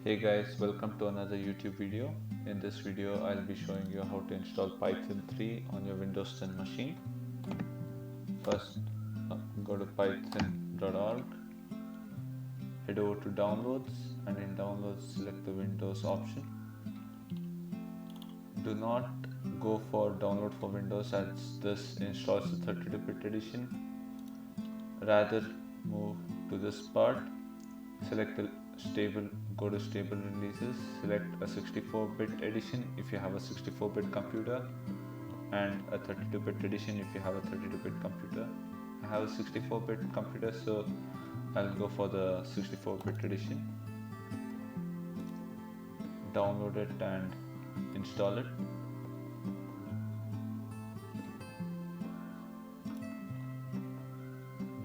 Hey guys, welcome to another YouTube video. In this video, I'll be showing you how to install Python 3 on your Windows 10 machine. First, go to python.org, head over to downloads, and in downloads, select the Windows option. Do not go for download for Windows as this installs the 32-bit edition. Rather, move to this part, select the go to stable releases, select a 64-bit edition if you have a 64-bit computer and a 32-bit edition if you have a 32-bit computer. I have a 64-bit computer, so I'll go for the 64-bit edition. Download it and install it.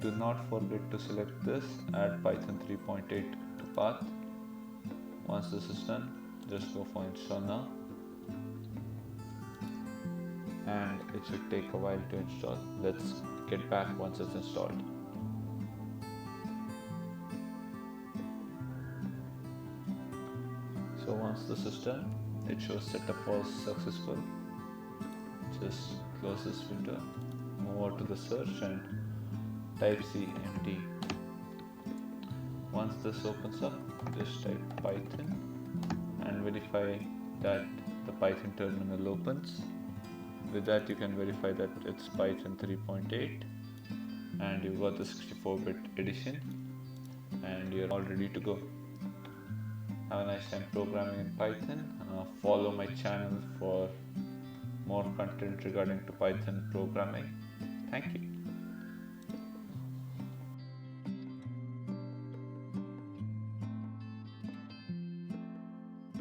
Do not forget to select this, add Python 3.8 to path. Once this is done, just go for install now, and it should take a while to install. Let's get back once it's installed. So once this is done, it shows setup was successful. Just close this window, move over to the search and type cmd. Once this opens up, just type Python and verify that the Python terminal opens. With that, you can verify that it's Python 3.8 and you've got the 64-bit edition and you're all ready to go. Have a nice time programming in Python. Follow my channel for more content regarding to Python programming. Thank you.